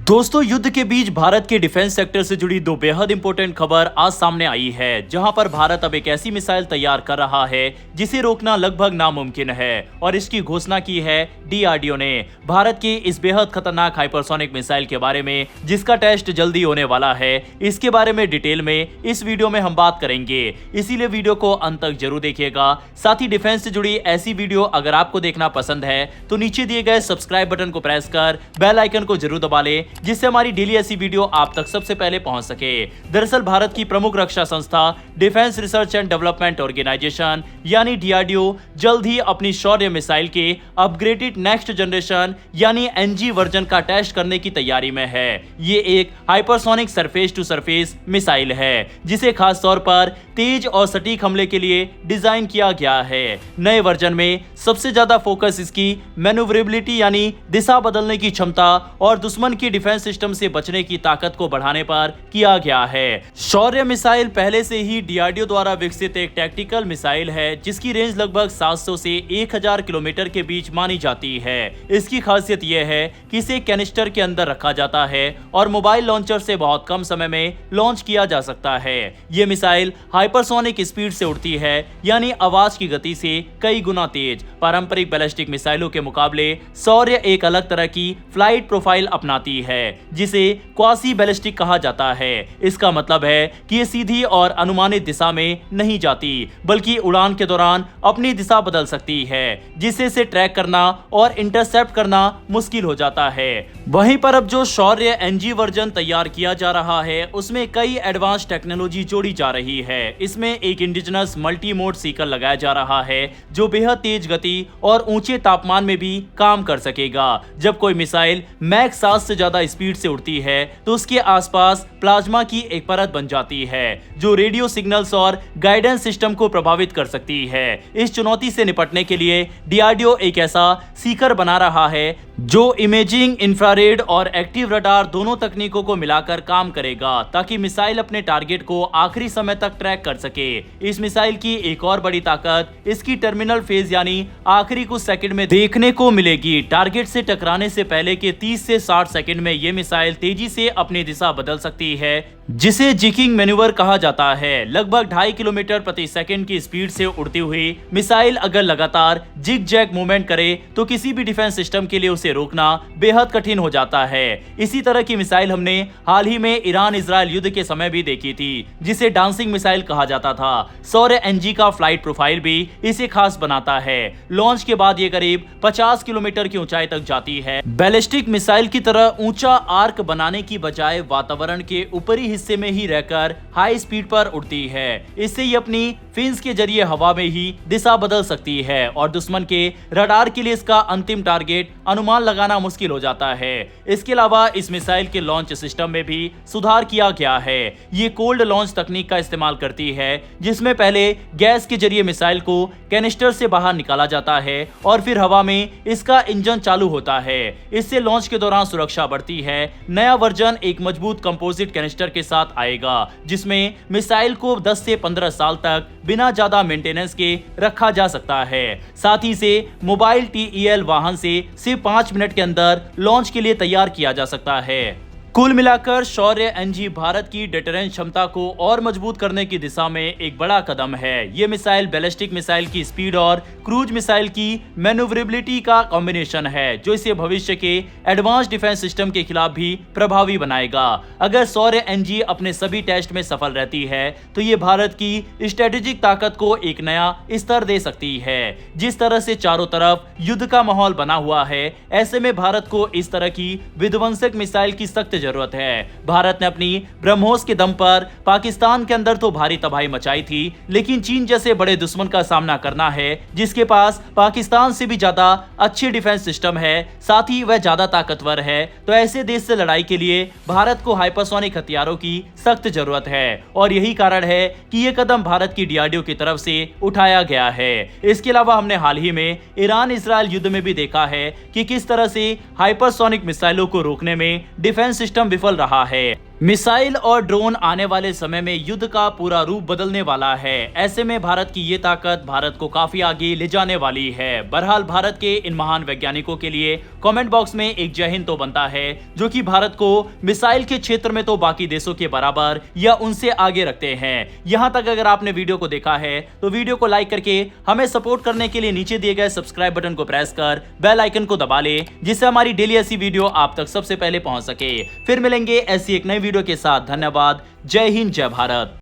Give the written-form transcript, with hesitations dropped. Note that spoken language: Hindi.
दोस्तों, युद्ध के बीच भारत के डिफेंस सेक्टर से जुड़ी दो बेहद इंपॉर्टेंट खबर आज सामने आई है, जहां पर भारत अब एक ऐसी मिसाइल तैयार कर रहा है जिसे रोकना लगभग नामुमकिन है और इसकी घोषणा की है डीआरडीओ ने। भारत की इस बेहद खतरनाक हाइपरसोनिक मिसाइल के बारे में, जिसका टेस्ट जल्दी होने वाला है, इसके बारे में डिटेल में इस वीडियो में हम बात करेंगे, इसीलिए वीडियो को अंत तक जरूर देखिएगा। साथ ही डिफेंस से जुड़ी ऐसी वीडियो अगर आपको देखना पसंद है तो नीचे दिए गए सब्सक्राइब बटन को प्रेस कर बेल आइकन को जरूर दबा लें, जिससे हमारी डेली ऐसी वीडियो आप तक सबसे पहले पहुंच सके। दरअसल भारत की प्रमुख रक्षा संस्था defence research and development organisation यानी डीआरडीओ जल्द ही अपनी शौर्य मिसाइल के अपग्रेडेड नेक्स्ट जनरेशन यानी एनजी वर्जन का टेस्ट करने की तैयारी में है। ये एक hypersonic surface to surface missile है जिसे खास तौर पर तेज और सटीक हमले के लिए डिजाइन किया गया है। नए वर्जन में सबसे ज्यादा फोकस इसकी मैन्यूवरेबिलिटी यानी दिशा बदलने की क्षमता और दुश्मन की डिफेंस सिस्टम से बचने की ताकत को बढ़ाने पर किया गया है। शौर्य मिसाइल पहले से ही डीआरडीओ द्वारा विकसित एक टैक्टिकल मिसाइल है जिसकी रेंज लगभग 700 से 1000 किलोमीटर के बीच मानी जाती है। इसकी खासियत यह है कि इसे कैनिस्टर के अंदर रखा जाता है और मोबाइल लॉन्चर से बहुत कम समय में लॉन्च किया जा सकता है। यह मिसाइल हाइपरसोनिक स्पीड से उड़ती है, यानी आवाज की गति से कई गुना तेज। पारंपरिक बैलिस्टिक मिसाइलों के मुकाबले शौर्य एक अलग तरह की फ्लाइट प्रोफाइल अपनाती है जिसे क्वासी बैलिस्टिक कहा जाता है। इसका मतलब है कि ये सीधी और अनुमानित दिशा में नहीं जाती, बल्कि उड़ान के दौरान अपनी दिशा बदल सकती है, जिससे इसे ट्रैक करना और इंटरसेप्ट करना मुश्किल हो जाता है। वहीं पर अब जो शौर्य एनजी वर्जन तैयार किया जा रहा है उसमें कई एडवांस टेक्नोलॉजी जोड़ी जा रही है। इसमें एक इंडिजिनस मल्टी मोड सीकर लगाया जा रहा है जो बेहद तेज गति और ऊंचे तापमान में भी काम कर सकेगा। जब कोई मिसाइल मैक 7 से ज्यादा स्पीड से उड़ती है तो उसके आसपास प्लाज्मा की एक परत बन जाती है जो रेडियो सिग्नल्स और गाइडेंस सिस्टम को प्रभावित कर सकती है। इस चुनौती से निपटने के लिए डीआरडीओ एक ऐसा सीकर बना रहा है जो इमेजिंग, इंफ्रारेड और एक्टिव रडार दोनों तकनीकों को मिलाकर काम करेगा ताकि मिसाइल अपने टारगेट को आखिरी समय तक ट्रैक कर सके। इस मिसाइल की एक और बड़ी ताकत इसकी टर्मिनल फेज यानी आखिरी कुछ सेकंड में देखने को मिलेगी। टारगेट से टकराने से पहले के 30 से 60 सेकंड में यह मिसाइल तेजी से अपनी दिशा बदल सकती है, जिसे जिकिंग मैन्यूवर कहा जाता है। लगभग 2.5 किलोमीटर प्रति सेकंड की स्पीड से उड़ती हुई मिसाइल अगर लगातार जिग जैग मूवमेंट करे तो किसी भी डिफेंस सिस्टम के लिए उसे रोकना बेहद कठिन हो जाता है। इसी तरह की मिसाइल हमने हाल ही में ईरान इजराइल युद्ध के समय भी देखी थी, जिसे डांसिंग मिसाइल कहा जाता था। शौर्य एनजी का फ्लाइट प्रोफाइल भी इसे खास बनाता है। लॉन्च के बाद ये करीब 50 किलोमीटर की ऊंचाई तक जाती है। बैलिस्टिक मिसाइल की तरह ऊंचा आर्क बनाने की बजाय वातावरण के ऊपरी हिस्से में ही रहकर हाई स्पीड पर उड़ती है। इससे ये अपनी फिन्स के जरिए हवा में ही दिशा बदल सकती है और दुश्मन के रडार के लिए इसका अंतिम टारगेट अनुमान लगाना मुश्किल हो जाता है। इसके अलावा इस मिसाइल के लॉन्च सिस्टम में भी सुधार किया गया है। ये कोल्ड लॉन्च तकनीक का इस्तेमाल करती है, जिसमें पहले गैस के जरिए मिसाइल को कैनिस्टर से बाहर निकाला जाता है और फिर हवा में इसका इंजन चालू होता है। इससे लॉन्च के दौरान सुरक्षा बढ़ती है। नया वर्जन एक मजबूत कंपोजिट कैनिस्टर के साथ आएगा, जिसमें मिसाइल को 10 से 15 साल तक बिना ज्यादा मेंटेनेंस के रखा जा सकता है। साथ ही से मोबाइल टीईएल वाहन से सिर्फ 5 मिनट के अंदर लॉन्च के लिए तैयार किया जा सकता है। कुल मिलाकर शौर्य एनजी भारत की डिटरेंस क्षमता को और मजबूत करने की दिशा में एक बड़ा कदम है। ये मिसाइल बैलिस्टिक मिसाइल की स्पीड और क्रूज मिसाइल की मैन्यूवरेबिलिटी का कॉम्बिनेशन है जो इसे भविष्य के एडवांस डिफेंस सिस्टम के खिलाफ भी प्रभावी बनाएगा। अगर शौर्य एनजी अपने सभी टेस्ट में सफल रहती है तो ये भारत की स्ट्रेटेजिक ताकत को एक नया स्तर दे सकती है। जिस तरह से चारों तरफ युद्ध का माहौल बना हुआ है, ऐसे में भारत को इस तरह की विध्वंसक मिसाइल की सख्त जरूरत है। भारत ने अपनी ब्रह्मोस के दम पर पाकिस्तान के अंदर तो भारी तबाही मचाई थी, लेकिन चीन जैसे बड़े दुश्मन का सामना करना है जिसके पास पाकिस्तान से भी ज्यादा अच्छी डिफेंस सिस्टम है, साथ ही वह ज्यादा ताकतवर है, तो ऐसे देश से लड़ाई के लिए भारत को हाइपरसोनिक हथियारों की सख्त जरूरत है। और यही कारण है कि यह कदम भारत की डीआरडीओ की तरफ से उठाया गया है। इसके अलावा हमने हाल ही में ईरान इजराइल युद्ध में भी देखा है कि किस तरह से हाइपरसोनिक मिसाइलों को रोकने में डिफेंस सिस्टम विफल रहा है। मिसाइल और ड्रोन आने वाले समय में युद्ध का पूरा रूप बदलने वाला है। ऐसे में भारत की ये ताकत भारत को काफी आगे ले जाने वाली है। बहरहाल भारत के इन महान वैज्ञानिकों के लिए कमेंट बॉक्स में एक जय हिंद तो बनता है, जो कि भारत को मिसाइल के क्षेत्र में तो बाकी देशों के बराबर या उनसे आगे रखते हैं। यहां तक अगर आपने वीडियो को देखा है तो वीडियो को लाइक करके हमें सपोर्ट करने के लिए नीचे दिए गए सब्सक्राइब बटन को प्रेस कर बेल आइकन को दबा ले, जिससे हमारी डेली ऐसी वीडियो आप तक सबसे पहले पहुंच सके। फिर मिलेंगे ऐसी एक नई वीडियो के साथ। धन्यवाद। जय हिंद, जय भारत।